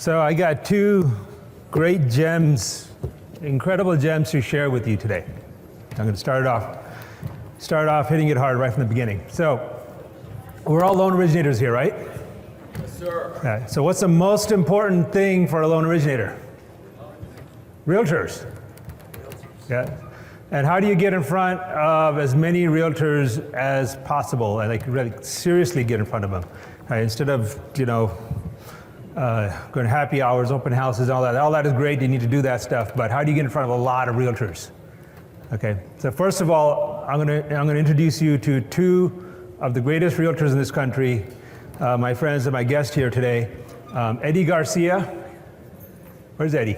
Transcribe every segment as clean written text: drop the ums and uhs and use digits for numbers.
So I got two great gems, incredible gems to share with you today. I'm going to start off hitting it hard right from the beginning. So we're all loan originators here, right? Yes, sir. Okay. So what's the most important thing for a loan originator? Realtors. Yeah. And how do you get in front of as many realtors as possible, and like really seriously get in front of them, right? Instead of going to happy hours, open houses, all that. All that is great. You need to do that stuff. But how do you get in front of a lot of realtors? Okay. So first of all, I'm going to introduce you to two of the greatest realtors in this country, my friends and my guest here today, Eddie Garcia. Where's Eddie?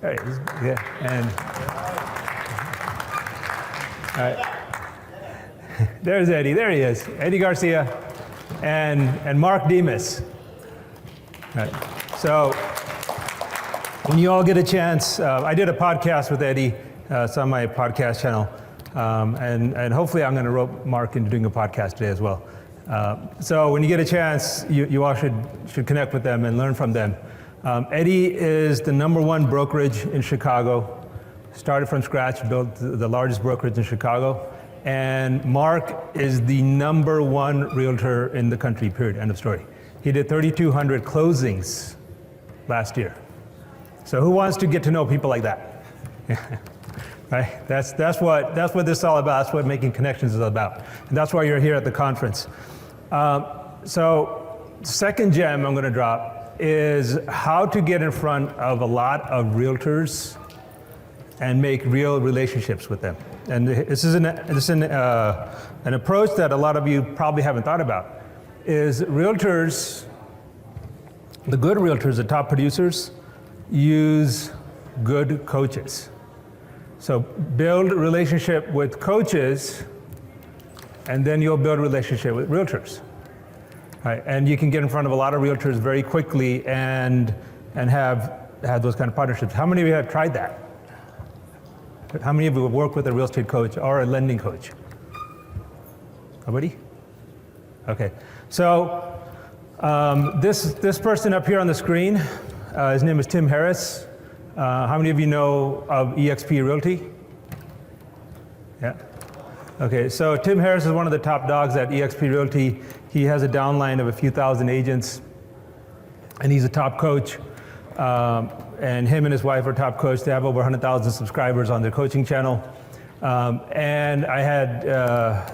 There he is. Yeah. And all right. There's Eddie. There he is. Eddie Garcia and Mark Demas. All right. So when you all get a chance, I did a podcast with Eddie. It's on my podcast channel. And hopefully I'm going to rope Mark into doing a podcast today as well. So when you get a chance, you all should connect with them and learn from them. Eddie is the #1 brokerage in Chicago. Started from scratch, built the largest brokerage in Chicago. And Mark is the #1 realtor in the country, period, end of story. He did 3,200 closings last year. So who wants to get to know people like that? Right? That's what this is all about. That's what making connections is about. And that's why you're here at the conference. So second gem I'm going to drop is how to get in front of a lot of realtors and make real relationships with them. And this is an approach that a lot of you probably haven't thought about. Is realtors, the good realtors, the top producers, use good coaches. So build a relationship with coaches, and then you'll build a relationship with realtors. Right? And you can get in front of a lot of realtors very quickly and have those kind of partnerships. How many of you have tried that? How many of you have worked with a real estate coach or a lending coach? Nobody? Okay. So this person up here on the screen, his name is Tim Harris. How many of you know of eXp Realty? Yeah. Okay, so Tim Harris is one of the top dogs at eXp Realty. He has a downline of a few thousand agents, and he's a top coach. And him and his wife are top coach. They have over 100,000 subscribers on their coaching channel. And I had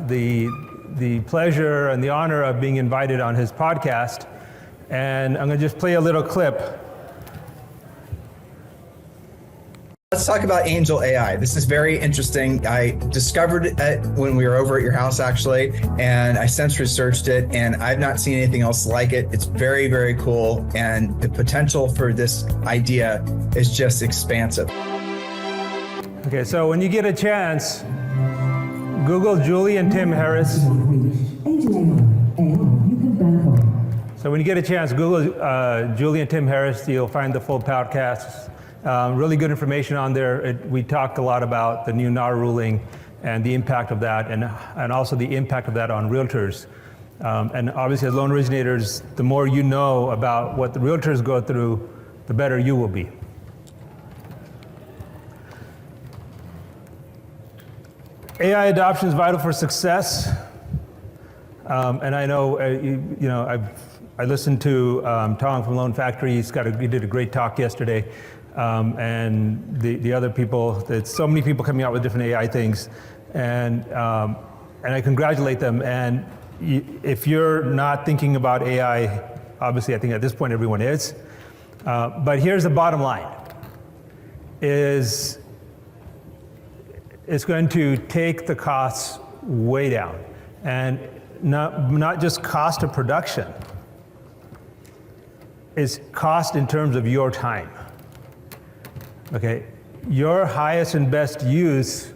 the pleasure and the honor of being invited on his podcast. And I'm going to just play a little clip. Let's talk about Angel AI. This is very interesting. I discovered it when we were over at your house, actually, and I since researched it, and I've not seen anything else like it. It's very, very cool, and the potential for this idea is just expansive. Okay, so when you get a chance, Google Julie and Tim Harris. So when you get a chance, Google Julie and Tim Harris. You'll find the full podcasts. Really good information on there. We talked a lot about the new NAR ruling and the impact of that, and also the impact of that on realtors. And obviously, as loan originators, the more you know about what the realtors go through, the better you will be. AI adoption is vital for success. And I know, I listened to Tom from Loan Factory. He did a great talk yesterday. And the other people, there's so many people coming out with different AI things, and I congratulate them. And if you're not thinking about AI, obviously I think at this point everyone is, but here's the bottom line, is it's going to take the costs way down, and not just cost of production, it's cost in terms of your time. Okay, your highest and best use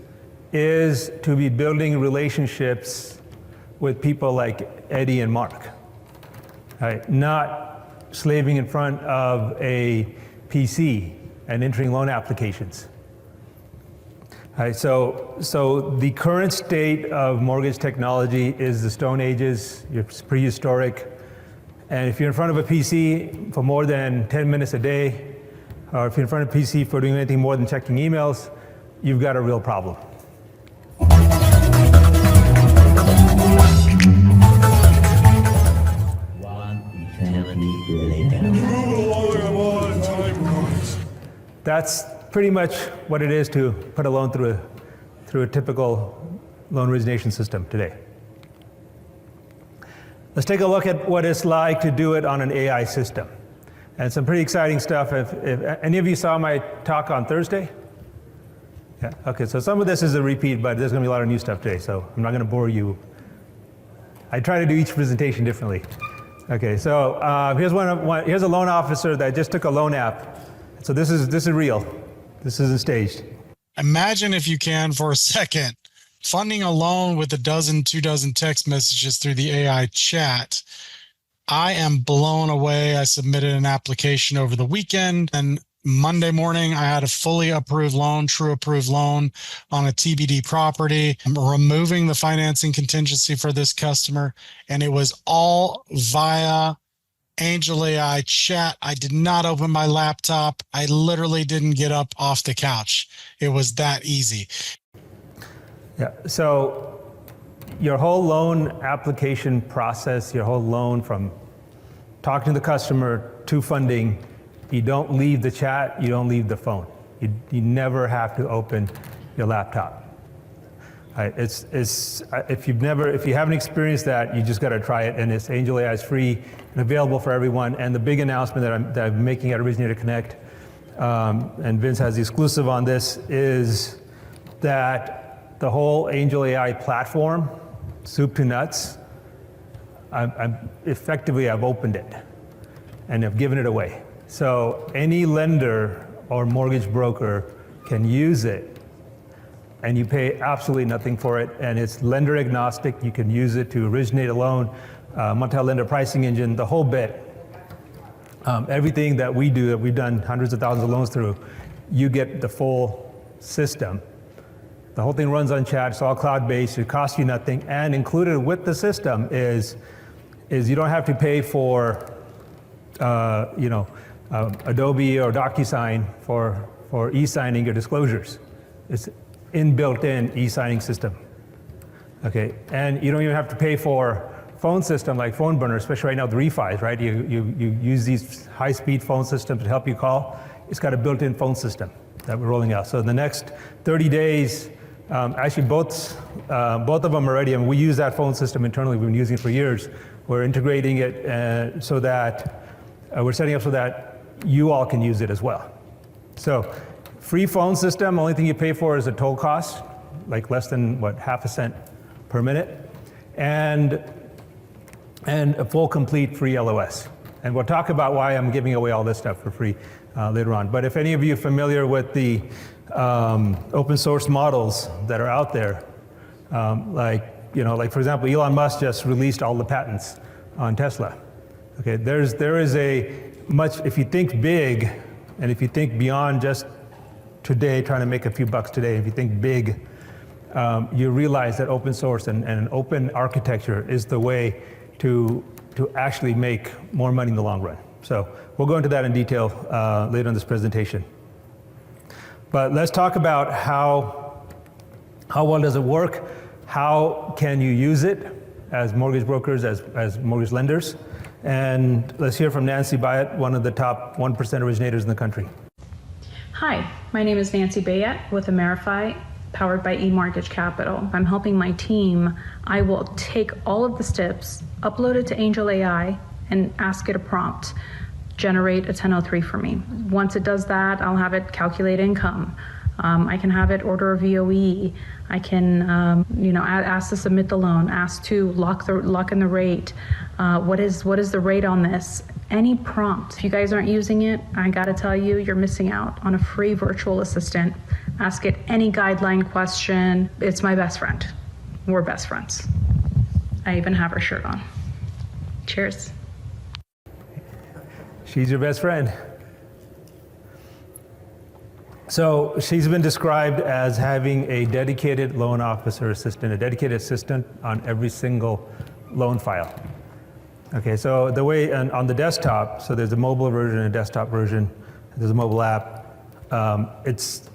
is to be building relationships with people like Eddie and Mark, right? Not slaving in front of a PC and entering loan applications. Right, so the current state of mortgage technology is the Stone Ages, it's prehistoric, And if you're in front of a PC for more than 10 minutes a day, or if you're in front of a PC for doing anything more than checking emails, you've got a real problem. That's pretty much what it is to put a loan through a typical loan origination system today. Let's take a look at what it's like to do it on an AI system. And some pretty exciting stuff. If any of you saw my talk on Thursday? Yeah, okay, so some of this is a repeat, but there's gonna be a lot of new stuff today, so I'm not gonna bore you. I try to do each presentation differently. Okay, so here's a loan officer that just took a loan app. So this is real. This isn't staged. Imagine, if you can, for a second, funding a loan with 2 dozen text messages through the AI chat. I am blown away. I submitted an application over the weekend, and Monday morning I had a fully approved loan, true approved loan on a TBD property. I'm removing the financing contingency for this customer, and it was all via Angel AI chat. I did not open my laptop. I literally didn't get up off the couch. It was that easy. Yeah, so your whole loan application process, your whole loan from talking to the customer to funding, you don't leave the chat, you don't leave the phone. You never have to open your laptop. If you haven't experienced that, you just got to try it, and it's Angel AI is free and available for everyone. And the big announcement that I'm making at Originator Connect, and Vince has the exclusive on this, is that the whole Angel AI platform, soup to nuts, I've opened it and I've given it away. So any lender or mortgage broker can use it, and you pay absolutely nothing for it, and it's lender agnostic. You can use it to originate a loan, multi-lender pricing engine, the whole bit. Everything that we do, that we've done hundreds of thousands of loans through, you get the full system. The whole thing runs on chat, it's all cloud-based, it costs you nothing, and included with the system is you don't have to pay for Adobe or DocuSign for e-signing your disclosures. It's built-in e-signing system. Okay, and you don't even have to pay for phone system like phone burner, especially right now with refis, right? You use these high-speed phone systems to help you call. It's got a built-in phone system that we're rolling out. So in the next 30 days, actually both of them are ready, and we use that phone system internally. We've been using it for years. We're integrating it so that we're setting up so that you all can use it as well. So free phone system, only thing you pay for is a toll cost, like less than, half a cent per minute, and a full complete free LOS. And we'll talk about why I'm giving away all this stuff for free later on. But if any of you are familiar with the open source models that are out there, like for example, Elon Musk just released all the patents on Tesla. Okay, there is if you think big, and if you think beyond just today, trying to make a few bucks today, if you think big, you realize that open source and an open architecture is the way to actually make more money in the long run. So we'll go into that in detail later in this presentation. But let's talk about how well does it work? How can you use it as mortgage brokers, as mortgage lenders? And let's hear from Nancy Bayat, one of the top 1% originators in the country. Hi, my name is Nancy Bayat with Amerifi, powered by eMortgage Capital. I'm helping my team. I will take all of the steps, upload it to Angel AI, and ask it a prompt. Generate a 1003 for me. Once it does that, I'll have it calculate income. I can have it order a VOE. I can, ask to submit the loan, ask to lock in the rate. What is the rate on this? Any prompt. If you guys aren't using it, I gotta tell you, you're missing out on a free virtual assistant. Ask it any guideline question. It's my best friend. We're best friends. I even have her shirt on. Cheers. She's your best friend. So she's been described as having a dedicated loan officer assistant, a dedicated assistant on every single loan file. Okay, so the way on the desktop, so there's a mobile version and a desktop version. There's a mobile app. It's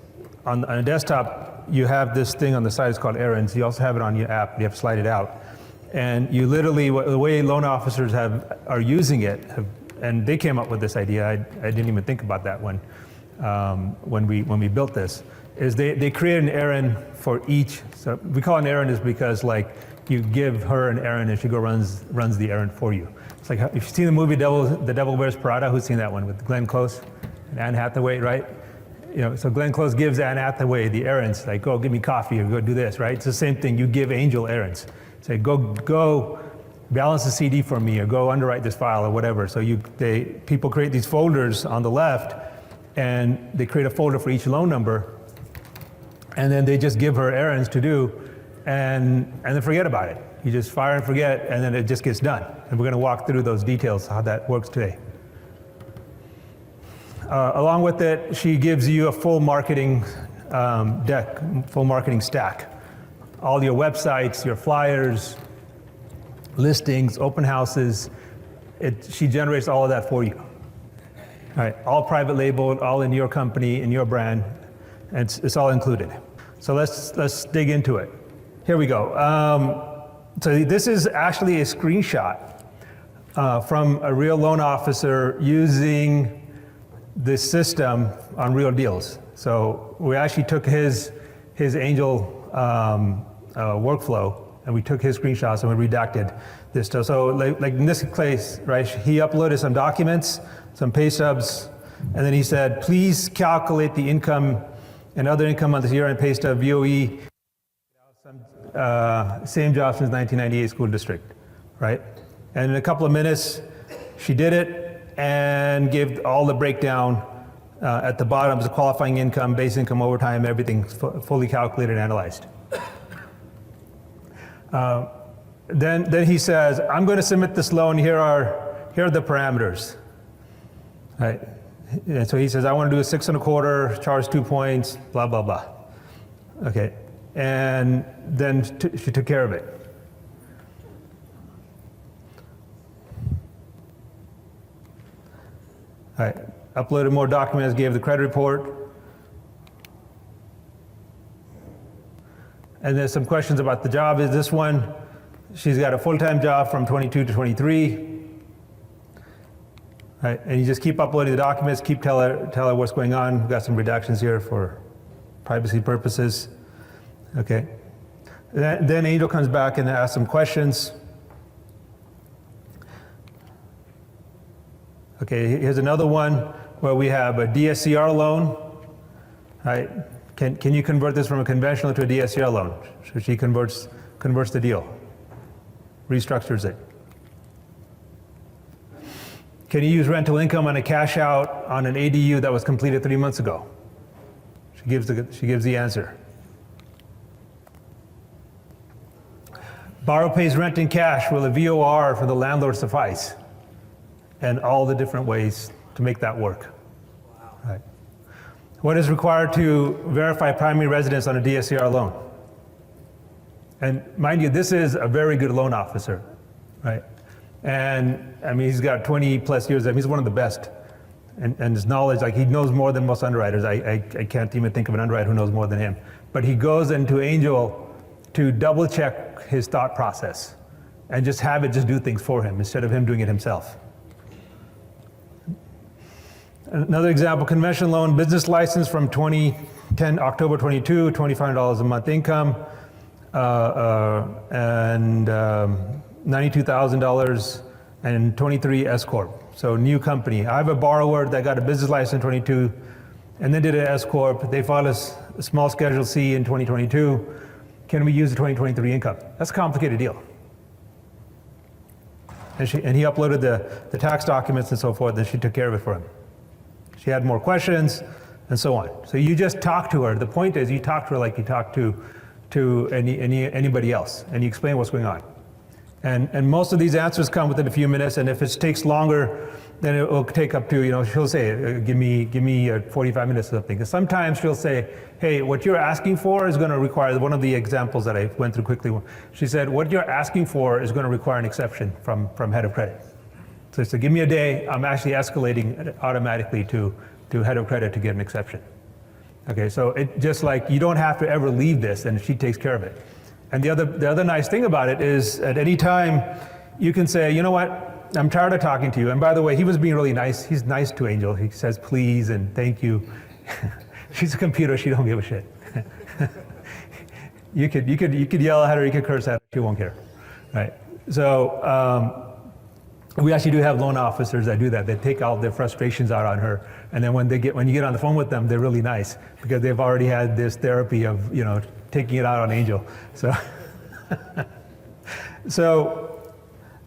on a desktop, you have this thing on the side, it's called errands. You also have it on your app, you have to slide it out. And you literally, the way loan officers are using it, and they came up with this idea, I didn't even think about that when we built this, is they create an errand for each. So we call it an errand is because like you give her an errand and she runs the errand for you. It's like, if you've seen the movie The Devil Wears Prada, who's seen that one with Glenn Close and Anne Hathaway, right? So Glenn Close gives Anne Hathaway the errands, like go give me coffee or go do this, right? It's the same thing, you give Angel errands. Say go balance the CD for me or go underwrite this file or whatever. So people create these folders on the left and they create a folder for each loan number and then they just give her errands to do and then forget about it. You just fire and forget and then it just gets done. And we're gonna walk through those details, how that works today. Along with it, she gives you a full marketing deck, full marketing stack. All your websites, your flyers, listings, open houses, she generates all of that for you. All right, all private labeled, all in your company, in your brand, and it's all included. So let's dig into it. Here we go. So this is actually a screenshot from a real loan officer using this system on Real Deals. So we actually took his Angel workflow and we took his screenshots and we redacted this stuff. So like in this case, right, he uploaded some documents, some pay stubs, and then he said, please calculate the income and other income on this year-end pay stub, VOE, same job since 1998 school district, right? And in a couple of minutes, she did it and gave all the breakdown at the bottom, the qualifying income, base income, overtime, everything fully calculated and analyzed. Then he says, I'm going to submit this loan, here are the parameters. Right? And so he says, I want to do a 6 1/4, charge 2 points, blah, blah, blah. Okay, and then she took care of it. All right, uploaded more documents, gave the credit report. And there's some questions about the job. Is this one, she's got a full-time job from 22 to 23. Right, and you just keep uploading the documents, keep tell her what's going on. We've got some redactions here for privacy purposes. Okay. Then Angel comes back and asks some questions. Okay, here's another one where we have a DSCR loan. Right? Can you convert this from a conventional to a DSCR loan? So she converts the deal, restructures it. Can you use rental income on a cash out on an ADU that was completed 3 months ago? She gives the answer. Borrow pays rent in cash. Will a VOR for the landlord suffice? And all the different ways to make that work. Wow. Right. What is required to verify primary residence on a DSCR loan? And mind you, this is a very good loan officer, right? And I mean, he's got 20 plus years. I mean, he's one of the best. And his knowledge, like he knows more than most underwriters. I can't even think of an underwriter who knows more than him. But he goes into Angel to double check his thought process and just have it just do things for him instead of him doing it himself. Another example, conventional loan, business license from 2010, October 22, $2,500 a month income, and $92,000 and 23 S Corp. So new company. I have a borrower that got a business license in 22 and then did an S Corp. They filed a small Schedule C in 2022. Can we use the 2023 income? That's a complicated deal. And he uploaded the tax documents and so forth, and she took care of it for him. She had more questions and so on. So you just talk to her. The point is you talk to her like you talk to anybody else, and you explain what's going on. And most of these answers come within a few minutes, and if it takes longer, then it will take up to, she'll say, give me 45 minutes or something. 'Cause sometimes she'll say, hey, what you're asking for is going to require, one of the examples that I went through quickly, she said, what you're asking for is going to require an exception from head of credit. So give me a day, I'm actually escalating automatically to head of credit to get an exception. Okay, so it just like, you don't have to ever leave this, and she takes care of it. And the other nice thing about it is, at any time, you can say, you know what, I'm tired of talking to you. And by the way, he was being really nice. He's nice to Angel. He says please and thank you. She's a computer, she don't give a shit. You could yell at her, you could curse at her, she won't care, right? So we actually do have loan officers that do that. They take all their frustrations out on her, and then when you get on the phone with them, they're really nice because they've already had this therapy of taking it out on Angel. So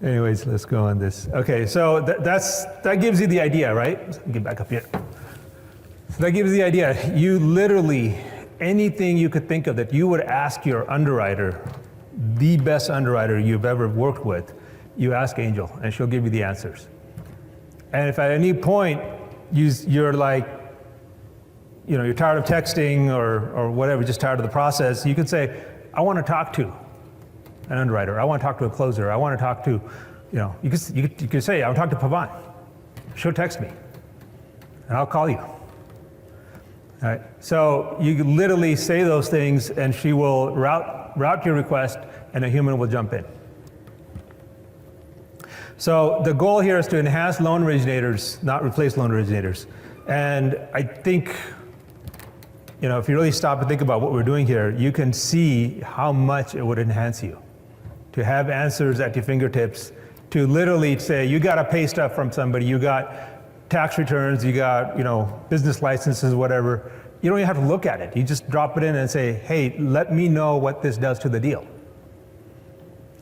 anyways, let's go on this. Okay, so that gives you the idea, right? Let's get back up here. So that gives you the idea. You literally, anything you could think of that you would ask your underwriter, the best underwriter you've ever worked with, you ask Angel, and she'll give you the answers. And if at any point you're like, you're tired of texting or whatever, just tired of the process, you could say, I want to talk to an underwriter. I want to talk to a closer. I want to talk to, you could say, I want to talk to Pavan. She'll text me, and I'll call you. All right. So you can literally say those things, and she will route your request, and a human will jump in. So the goal here is to enhance loan originators, not replace loan originators. And I think, if you really stop and think about what we're doing here, you can see how much it would enhance you to have answers at your fingertips, to literally say, you got to pay stuff from somebody, you got tax returns, you got, business licenses, whatever. You don't even have to look at it. You just drop it in and say, hey, let me know what this does to the deal,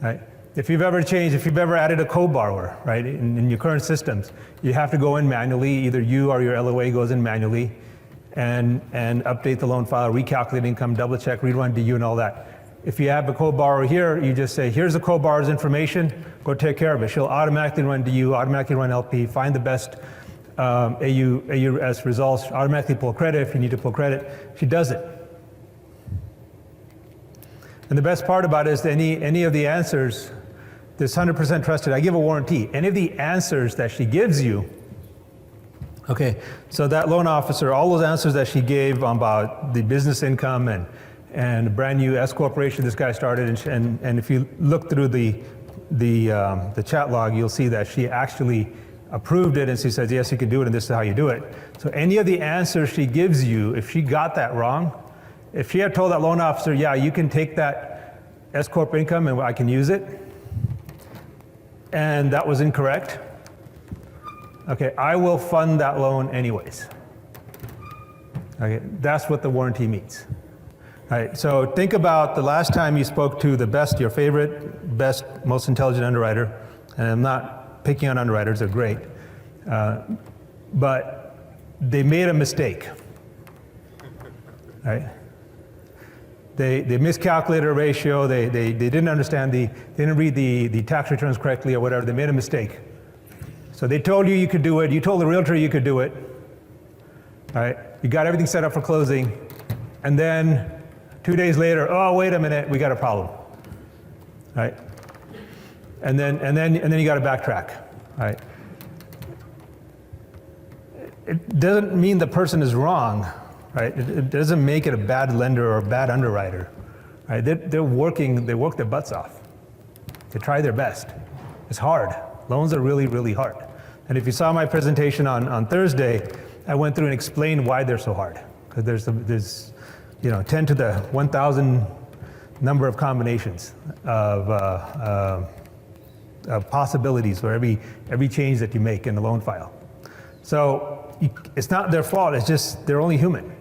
right? If you've ever added a co-borrower, right, in your current systems, you have to go in manually, either you or your LOA goes in manually and update the loan file, recalculate income, double check, rerun DU and all that. If you have a co-borrower here, you just say, here's the co-borrower's information, go take care of it. She'll automatically run DU, automatically run LP, find the best AUS results, automatically pull credit if you need to pull credit. She does it. And the best part about it is any of the answers, this 100% trusted, I give a warranty. Any of the answers that she gives you, okay, so that loan officer, all those answers that she gave about the business income and a brand new S corporation this guy started, and if you look through the chat log, you'll see that she actually approved it, and she says, yes, you can do it, and this is how you do it. So any of the answers she gives you, if she got that wrong, if she had told that loan officer, yeah, you can take that S corp income and I can use it, and that was incorrect, okay, I will fund that loan anyways. Okay, that's what the warranty means. All right, so think about the last time you spoke to your favorite, best, most intelligent underwriter, and I'm not picking on underwriters, they're great, but they made a mistake, right? They miscalculated a ratio, they didn't understand they didn't read the tax returns correctly or whatever, they made a mistake. So they told you could do it, you told the realtor you could do it, all right? You got everything set up for closing, and then 2 days later, oh, wait a minute, we got a problem, right? And then you got to backtrack, right? It doesn't mean the person is wrong, right? It doesn't make it a bad lender or a bad underwriter, right? They work their butts off. They try their best. It's hard. Loans are really, really hard. And if you saw my presentation on Thursday, I went through and explained why they're so hard. Because there's 10 to the 1,000 number of combinations of possibilities for every change that you make in the loan file. So it's not their fault, it's just they're only human.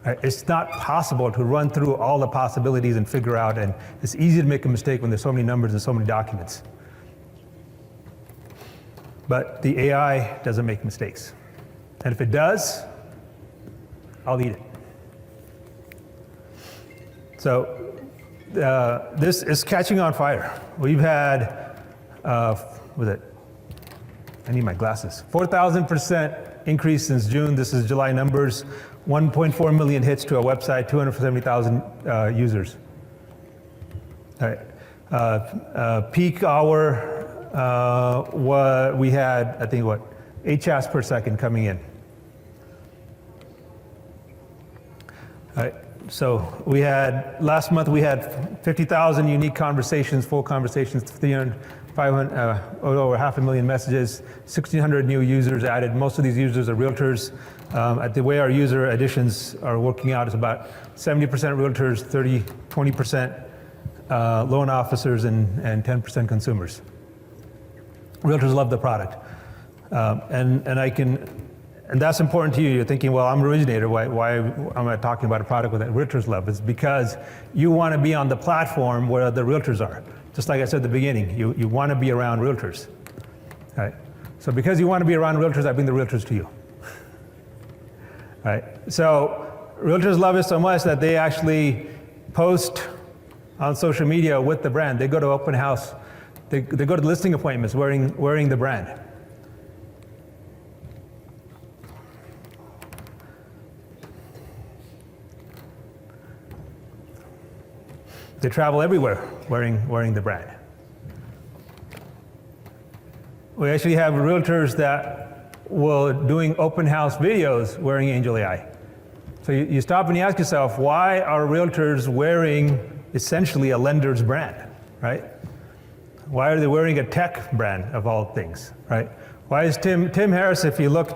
Right? It's not possible to run through all the possibilities and figure out, and it's easy to make a mistake when there's so many numbers and so many documents. But the AI doesn't make mistakes. And if it does, I'll eat it. So this is catching on fire. We've had, I need my glasses. 4,000% increase since June. This is July numbers. 1.4 million hits to our website, 270,000 users. All right. Peak hour, we had, I think, 8 chats per second coming in. All right. So we had, last month we had 50,000 unique conversations, full conversations, 500, over 500,000 messages, 1,600 new users added. Most of these users are realtors. The way our user additions are working out is about 70% realtors, 20% loan officers, and 10% consumers. Realtors love the product. And that's important to you. You're thinking, well, I'm an originator. Why am I talking about a product that realtors love? It's because you want to be on the platform where the realtors are. Just like I said at the beginning, you want to be around realtors. All right? So because you want to be around realtors, I bring the realtors to you. All right? So realtors love it so much that they actually post on social media with the brand. They go to open house. They go to listing appointments wearing the brand. They travel everywhere wearing the brand. We actually have realtors that will doing open house videos wearing Angel AI. So you stop and you ask yourself, why are realtors wearing essentially a lender's brand, right? Why are they wearing a tech brand of all things, right? Why is Tim and Julie Harris, if you look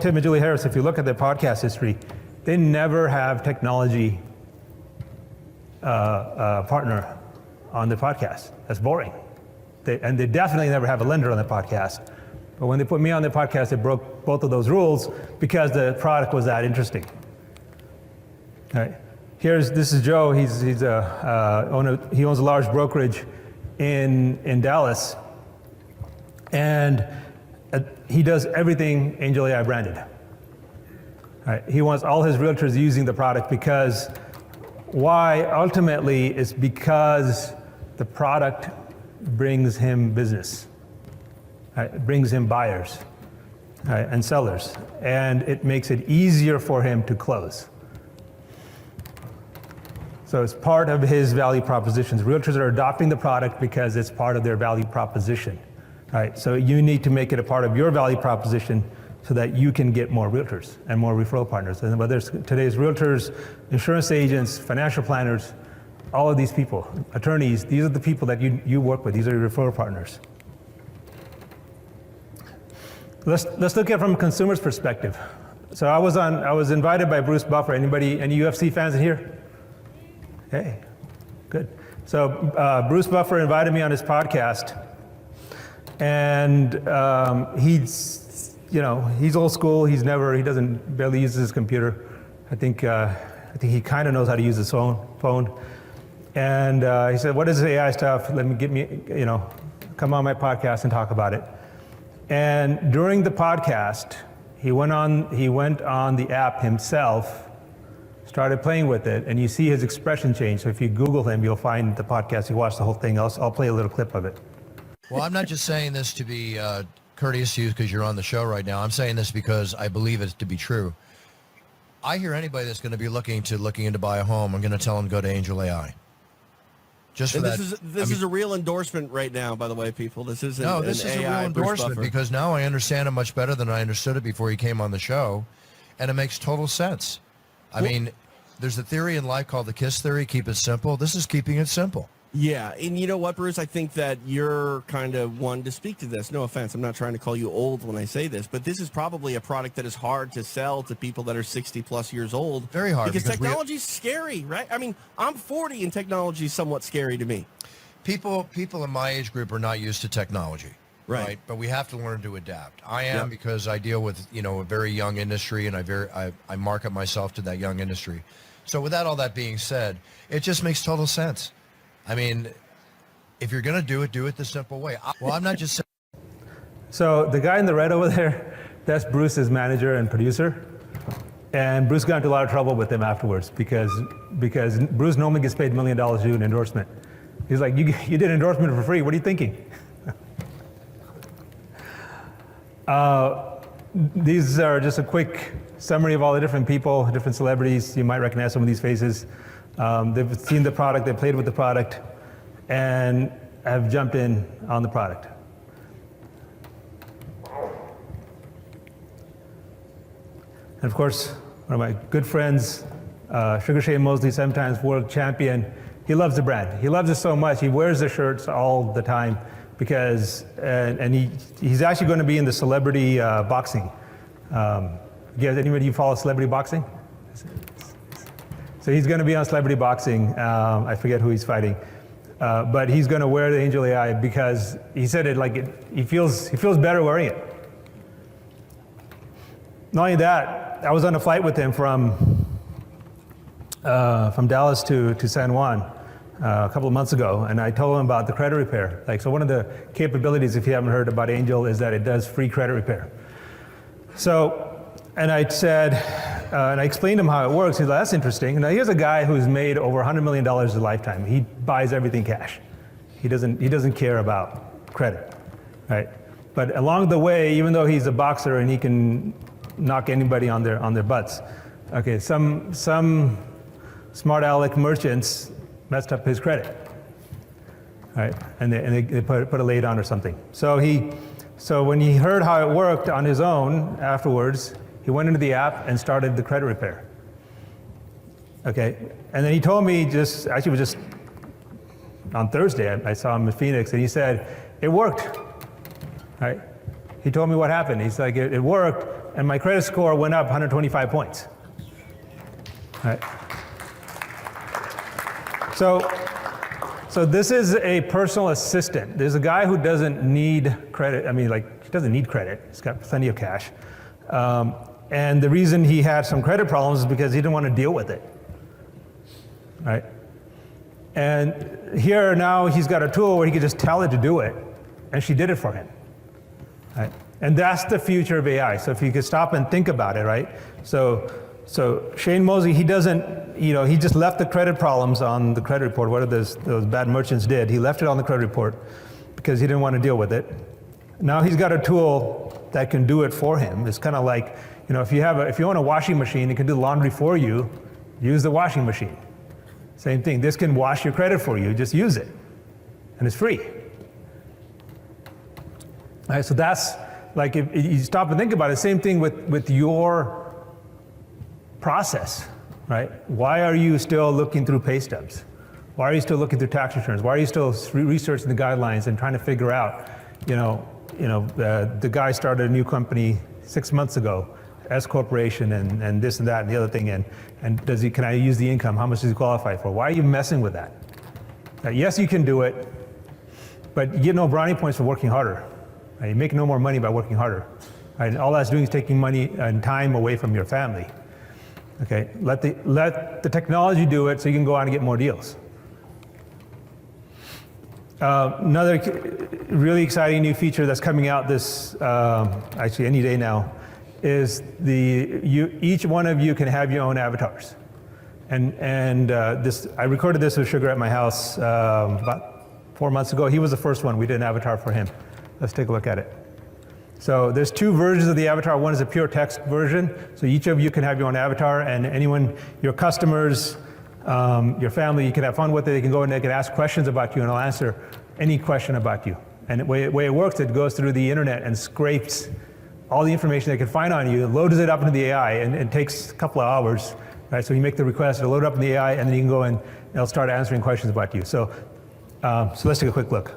at their podcast history, they never have technology partner on the podcast. That's boring. And they definitely never have a lender on the podcast. But when they put me on the podcast, they broke both of those rules because the product was that interesting. All right. This is Joe. He owns a large brokerage in Dallas, and he does everything Angel AI branded. All right. He wants all his realtors using the product because why? Ultimately, it's because the product brings him business. It brings him buyers and sellers, and it makes it easier for him to close. So it's part of his value propositions. Realtors are adopting the product because it's part of their value proposition. Right? So you need to make it a part of your value proposition so that you can get more realtors and more referral partners. And whether it's today's realtors, insurance agents, financial planners, all of these people, attorneys, these are the people that you work with. These are your referral partners. Let's look at it from a consumer's perspective. So I was invited by Bruce Buffer. Any UFC fans in here? Hey, good. So Bruce Buffer invited me on his podcast, and he's old school. He barely uses his computer. I think he kind of knows how to use his phone. And he said, "What is this AI stuff? Come on my podcast and talk about it." And during the podcast, he went on the app himself, started playing with it, and you see his expression change. So if you Google him, you'll find the podcast. You watch the whole thing. I'll play a little clip of it. Well, I'm not just saying this to be courteous to you because you're on the show right now. I'm saying this because I believe it to be true. I hear anybody that's going to be looking in to buy a home, I'm going to tell them to go to Angel AI. Just for that. This is a real endorsement right now, by the way, people. This isn't this is an a AI real endorsement because now I understand it much better than I understood it before he came on the show, and it makes total sense. I mean, there's a theory in life called the KISS theory, keep it simple. This is keeping it simple. Yeah, and you know what, Bruce? I think that you're kind of one to speak to this. No offense, I'm not trying to call you old when I say this, but this is probably a product that is hard to sell to people that are 60-plus years old. Very hard. Because technology's scary, right? I mean, I'm 40 and technology's somewhat scary to me. People in my age group are not used to technology. Right. But we have to learn to adapt. I am because I deal with, a very young industry, and I market myself to that young industry. So with all that being said, it just makes total sense. I mean, if you're going to do it the simple way. I'm not just saying. So the guy in the red over there, that's Bruce's manager and producer. And Bruce got into a lot of trouble with him afterwards because Bruce normally gets paid $1 million to do an endorsement. He's like, you did an endorsement for free. What are you thinking? These are just a quick summary of all the different people, different celebrities. You might recognize some of these faces. They've seen the product, they played with the product, and have jumped in on the product. And of course, one of my good friends, Sugar Shane Mosley, 7-time world champion, he loves the brand. He loves it so much, he wears the shirts all the time because, and he's actually going to be in the celebrity boxing. Anybody you follow celebrity boxing? So he's going to be on celebrity boxing. I forget who he's fighting. But he's going to wear the Angel AI because he said he feels better wearing it. Not only that, I was on a flight with him from Dallas to San Juan a couple of months ago, and I told him about the credit repair. So one of the capabilities, if you haven't heard about Angel, is that it does free credit repair. So, and I said, and I explained to him how it works. He's like, that's interesting. Now here's a guy who's made over $100 million a lifetime. He buys everything cash. He doesn't care about credit, right? But along the way, even though he's a boxer and he can knock anybody on their butts, okay, some smart aleck merchants messed up his credit, right? And they put a late on or something. So when he heard how it worked on his own afterwards, he went into the app and started the credit repair. Okay, and then he told me it was just on Thursday, I saw him in Phoenix, and he said, it worked, right? He told me what happened. He's like, it worked, and my credit score went up 125 points, right? So this is a personal assistant. There's a guy who doesn't need credit. I mean, he doesn't need credit. He's got plenty of cash. And the reason he had some credit problems is because he didn't want to deal with it, right? And here now he's got a tool where he could just tell it to do it, and she did it for him, right? And that's the future of AI. So if you could stop and think about it, right? So Shane Mosley, he doesn't, he just left the credit problems on the credit report, what those bad merchants did. He left it on the credit report because he didn't want to deal with it. Now he's got a tool that can do it for him. It's kind of like, if you own a washing machine, it can do the laundry for you, use the washing machine. Same thing, this can wash your credit for you, just use it. And it's free. All right, so that's, if you stop and think about it, same thing with your process, right? Why are you still looking through pay stubs? Why are you still looking through tax returns? Why are you still researching the guidelines and trying to figure out, the guy started a new company 6 months ago, S corporation, and this and that and the other thing, and can I use the income? How much does he qualify for? Why are you messing with that? Yes, you can do it, but you get no brownie points for working harder. Right? You make no more money by working harder. Right? And all that's doing is taking money and time away from your family. Okay, let the technology do it so you can go out and get more deals. Another really exciting new feature that's coming out this, actually any day now, is each one of you can have your own avatars. And I recorded this with Sugar at my house about 4 months ago. He was the first one. We did an avatar for him. Let's take a look at it. So there's two versions of the avatar. One is a pure text version. So each of you can have your own avatar, and anyone, your customers, your family, you can have fun with it. They can go and they can ask questions about you, and I'll answer any question about you. And the way it works, it goes through the internet and scrapes all the information they can find on you, loads it up into the AI, and it takes a couple of hours, right? So you make the request, it'll load it up in the AI, and then you can go and it'll start answering questions about you. So let's take a quick look.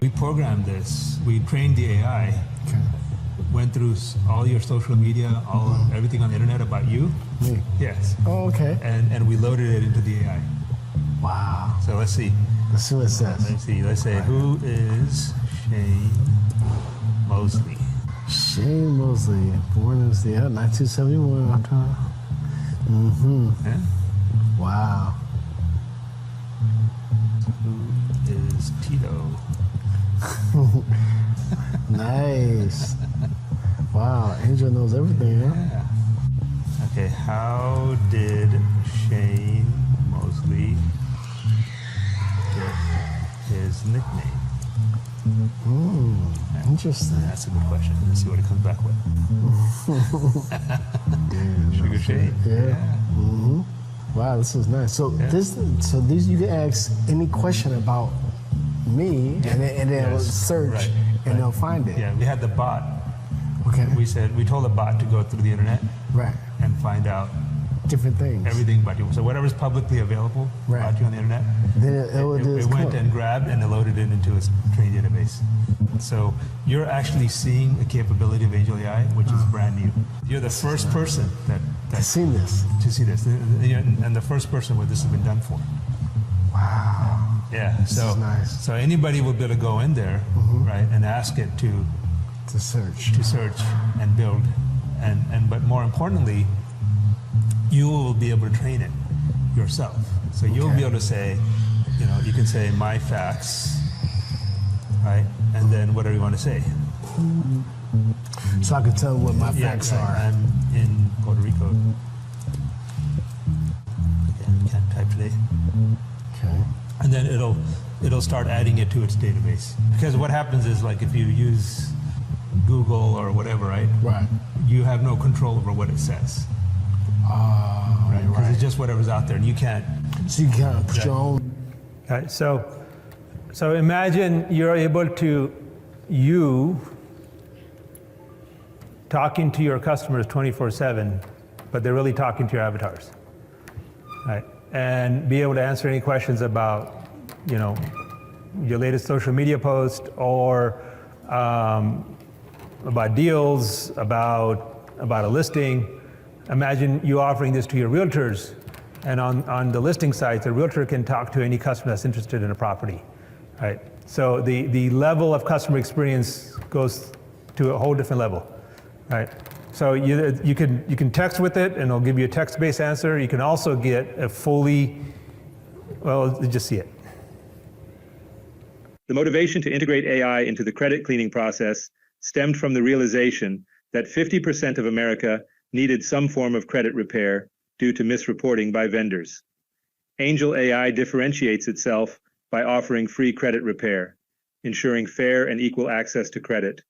We programmed this. We trained the AI. Okay. Went through all your social media, everything on the internet about you. Me? Yes. Oh, okay. And we loaded it into the AI. Wow. So let's see. Let's see what it says. Let's see. Let's say, who is Shane Mosley? Shane Mosley, born in 1971. Mm-hmm. Yeah. Wow. Who is Tito? Nice. Wow, Angel knows everything, huh? Yeah. Okay, how did Shane Mosley get his nickname? Interesting. That's a good question. Let's see what it comes back with. Sugar shade. Yeah. Wow, this was nice. So these you can ask any question about me, and then it'll search and they'll find it. Yeah, we had the bot. Okay. We told the bot to go through the internet Right. and find out Different things. everything about you. So whatever's publicly available about you on the internet, Then it will do it its went code. and grabbed and it loaded it into its trained database. So you're actually seeing a capability of Angel AI, which is brand new. You're the first person I've seen this. to see this, and the first person where this has been done for. Wow. Yeah. This is nice. So anybody will be able to go in there, right, and ask it to To search. and build, but more importantly, you will be able to train it yourself. So you'll be able to say, you can say my facts, right, and then whatever you want to say. So I can tell what my facts are. I'm in Puerto Rico. Again, can't type today. Okay. And then it'll start adding it to its database. Because what happens is, like, if you use Google or whatever, right? Right. You have no control over what it says. Right? Because it's just whatever's out there, and you can't. So you kind of put your own. Right. So imagine you're able to talking to your customers 24/7, but they're really talking to your avatars, right? And be able to answer any questions about, your latest social media post, or about deals, about a listing. Imagine you offering this to your realtors, and on the listing sites, a realtor can talk to any customer that's interested in a property, right? So the level of customer experience goes to a whole different level, right? So you can text with it, and it'll give you a text-based answer. You can also get a just see it. The motivation to integrate AI into the credit cleaning process stemmed from the realization that 50% of America needed some form of credit repair due to misreporting by vendors. Angel AI differentiates itself by offering free credit repair, ensuring fair and equal access to credit.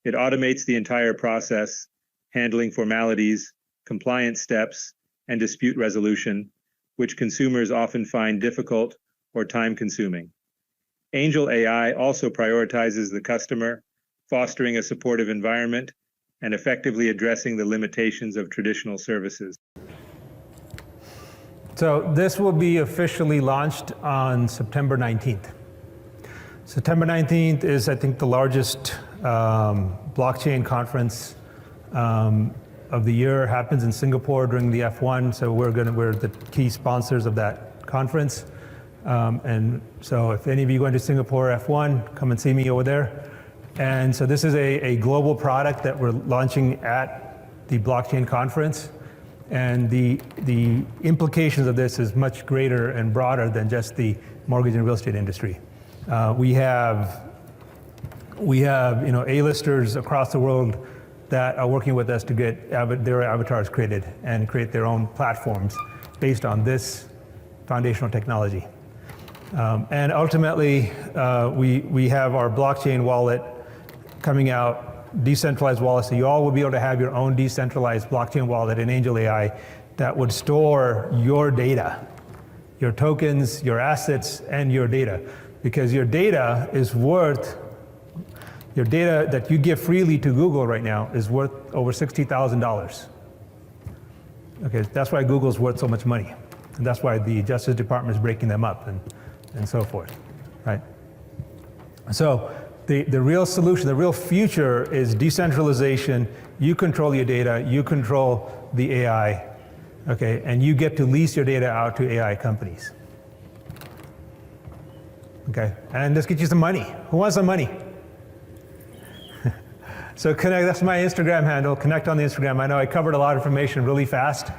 It automates the entire process, handling formalities, compliance steps, and dispute resolution, which consumers often find difficult or time-consuming. Angel AI also prioritizes the customer, fostering a supportive environment and effectively addressing the limitations of traditional services. So this will be officially launched on September 19th. September 19th is, I think, the largest blockchain conference of the year. It happens in Singapore during the F1, so we're the key sponsors of that conference. And so if any of you are going to Singapore F1, come and see me over there. And so this is a global product that we're launching at the blockchain conference. And the implications of this is much greater and broader than just the mortgage and real estate industry. We have A-listers across the world that are working with us to get their avatars created and create their own platforms based on this foundational technology. And ultimately, we have our blockchain wallet coming out, decentralized wallet, so you all will be able to have your own decentralized blockchain wallet in Angel AI that would store your data, your tokens, your assets, and your data. Because your data that you give freely to Google right now is worth over $60,000. Okay, that's why Google's worth so much money. And that's why the Justice Department is breaking them up and so forth, right? So the real solution, the real future is decentralization. You control your data, you control the AI, okay, and you get to lease your data out to AI companies. Okay, and let's get you some money. Who wants some money? So connect, that's my Instagram handle, connect on the Instagram. I know I covered a lot of information really fast.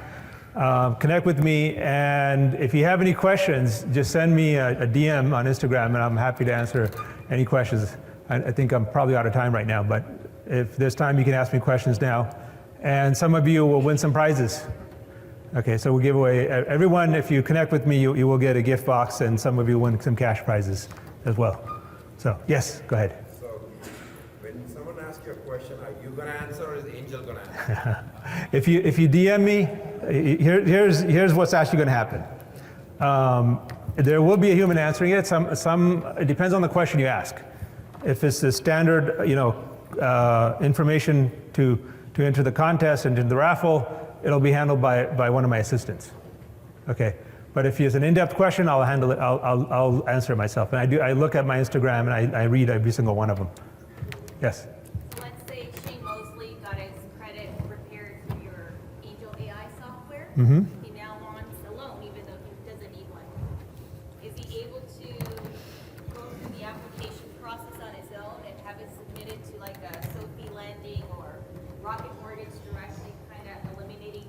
Connect with me, and if you have any questions, just send me a DM on Instagram, and I'm happy to answer any questions. I think I'm probably out of time right now, but if there's time, you can ask me questions now. And some of you will win some prizes. Okay, so we'll give away, everyone, if you connect with me, you will get a gift box, and some of you win some cash prizes as well. So yes, go ahead. So when someone asks you a question, are you going to answer or is the angel going to answer? If you DM me, here's what's actually going to happen. There will be a human answering it. It depends on the question you ask. If it's the standard, information to enter the contest and into the raffle, it'll be handled by one of my assistants. Okay. But if it's an in-depth question, I'll handle it. I'll answer it myself. And I look at my Instagram and I read every single one of them. Yes. So let's say Shane Mosley got his credit repaired through your Angel AI software. Mm-hmm. He now wants a loan, even though he doesn't need one. Is he able to go through the application process on his own and have it submitted to like a Sophie Lending or Rocket Mortgage directly, kind of eliminating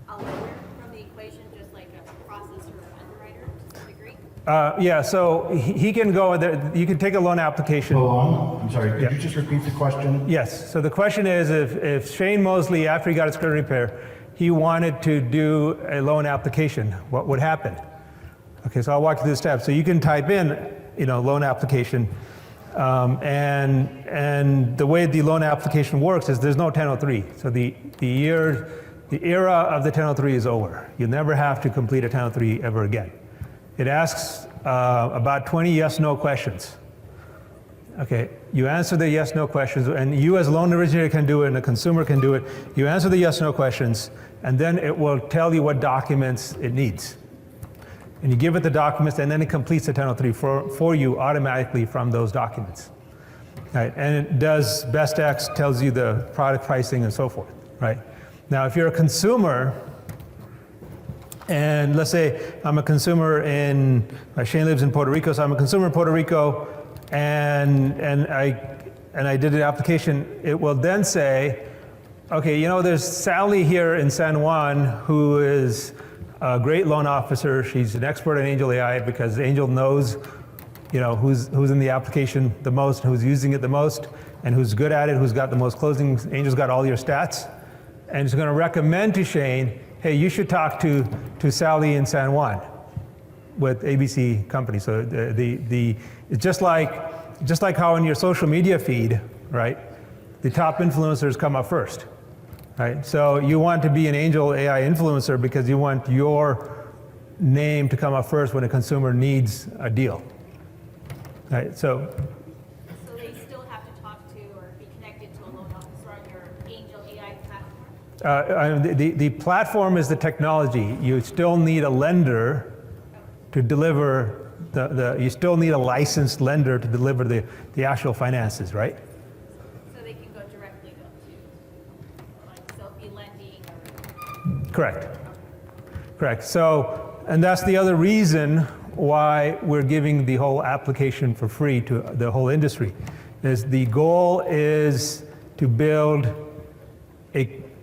a lender from the equation, just like a processor or underwriter to some degree? Yeah, so he can go there. You can take a loan application. Hold on. I'm sorry. Could you just repeat the question? Yes. So the question is, if Shane Mosley, after he got his credit repair, he wanted to do a loan application, what would happen? Okay, so I'll walk you through the steps. So you can type in, loan application, and the way the loan application works is there's no 1003. So the era of the 1003 is over. You'll never have to complete a 1003 ever again. It asks about 20 yes/no questions. Okay, you answer the yes/no questions, and you as a loan originator can do it, and a consumer can do it. You answer the yes/no questions, and then it will tell you what documents it needs. And you give it the documents, and then it completes the 1003 for you automatically from those documents. Right, and it does best X, tells you the product pricing and so forth. Right. Now, if you're a consumer, and let's say I'm a consumer Shane lives in Puerto Rico, so I'm a consumer in Puerto Rico, and I did an application, it will then say, okay, there's Sally here in San Juan who is a great loan officer. She's an expert in Angel AI because Angel knows, who's in the application the most, who's using it the most, and who's good at it, who's got the most closings. Angel's got all your stats, and it's going to recommend to Shane, hey, you should talk to Sally in San Juan with ABC company. So it's just like how in your social media feed, right? The top influencers come up first, right? So you want to be an Angel AI influencer because you want your name to come up first when a consumer needs a deal, right? So they still have to talk to or be connected to a loan officer on your Angel AI platform? The platform is the technology. You still need a lender to deliver you still need a licensed lender to deliver the actual finances, right? So they can go directly to like Sophie Lending or... Correct. So, and that's the other reason why we're giving the whole application for free to the whole industry. Is the goal is to build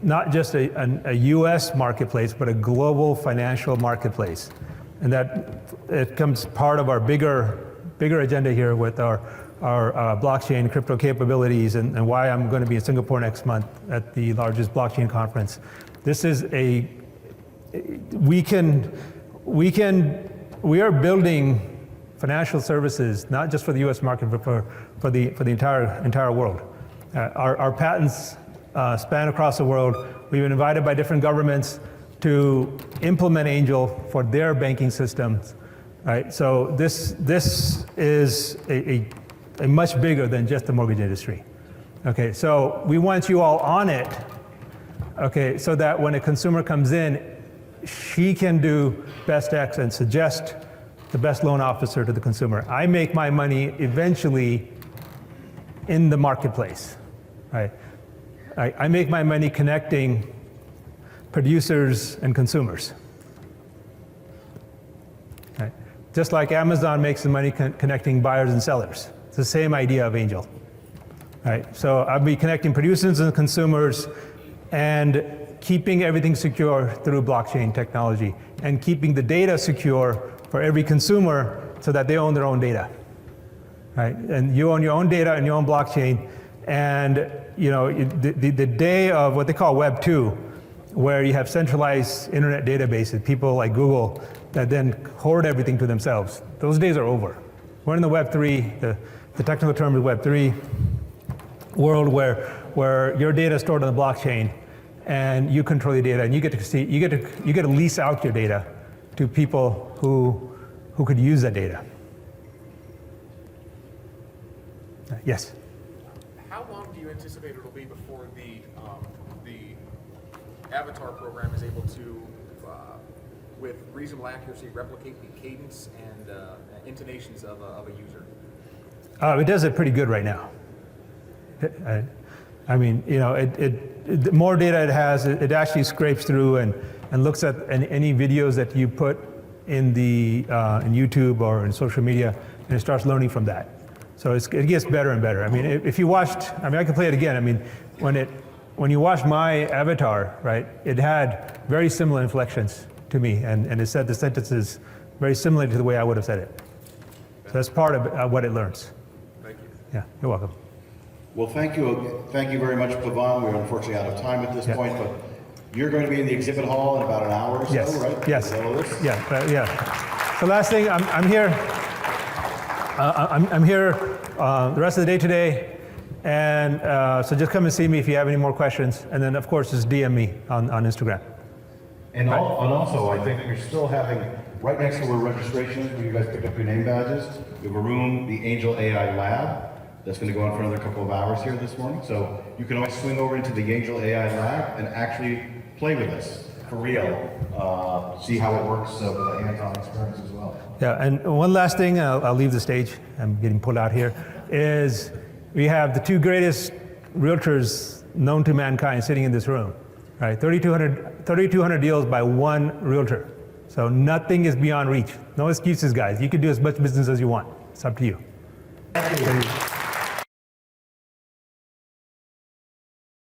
not just a U.S. marketplace, but a global financial marketplace. And that it comes part of our bigger agenda here with our blockchain crypto capabilities and why I'm going to be in Singapore next month at the largest blockchain conference. This is we are building financial services, not just for the U.S. market, but for the entire world. Our patents span across the world. We've been invited by different governments to implement Angel for their banking systems, right? So this is a much bigger than just the mortgage industry. Okay, so we want you all on it, okay, so that when a consumer comes in, she can do best X and suggest the best loan officer to the consumer. I make my money eventually in the marketplace, right? I make my money connecting producers and consumers. Right? Just like Amazon makes the money connecting buyers and sellers. It's the same idea of Angel. Right? So I'll be connecting producers and consumers and keeping everything secure through blockchain technology and keeping the data secure for every consumer so that they own their own data. Right? And you own your own data and your own blockchain. And the day of what they call Web 2, where you have centralized internet databases, people like Google that then hoard everything to themselves. Those days are over. We're in the Web 3, the the technical term is Web3, world where your data is stored on the blockchain, and you control your data, and you get to lease out your data to people who could use that data. Yes. How long do you anticipate it'll be before the avatar program is able to, with reasonable accuracy, replicate the cadence and intonations of a user? It does it pretty good right now. I mean, you know, the more data it has, it actually scrapes through and looks at any videos that you put in in YouTube or in social media, and it starts learning from that. So it gets better and better. I mean, if you watched, I mean, I can play it again. I mean, when you watched my avatar, right, it had very similar inflections to me, and it said the sentences very similar to the way I would have said it. So that's part of what it learns. Thank you. Yeah, you're welcome. Well, thank you very much, Pavan. We're unfortunately out of time at this point, but you're going to be in the exhibit hall in about an hour or so, Yes. right? Yes. Is that all this? Yeah. So last thing, I'm here. I'm here the rest of the day today, and so just come and see me if you have any more questions, and then of course just DM me on Instagram. And also, I think we're still having, right next to where registration is, where you guys pick up your name badges, we have a room, the Angel AI Lab, that's going to go on for another couple of hours here this morning. So you can always swing over into the Angel AI Lab and actually play with us for real. See how it works with a hands-on experience as well. Yeah, and one last thing, I'll leave the stage, I'm getting pulled out here, is we have the two greatest realtors known to mankind sitting in this room, right? 3,200 deals by one realtor. So nothing is beyond reach. No excuses, guys. You can do as much business as you want. It's up to you. Thank you.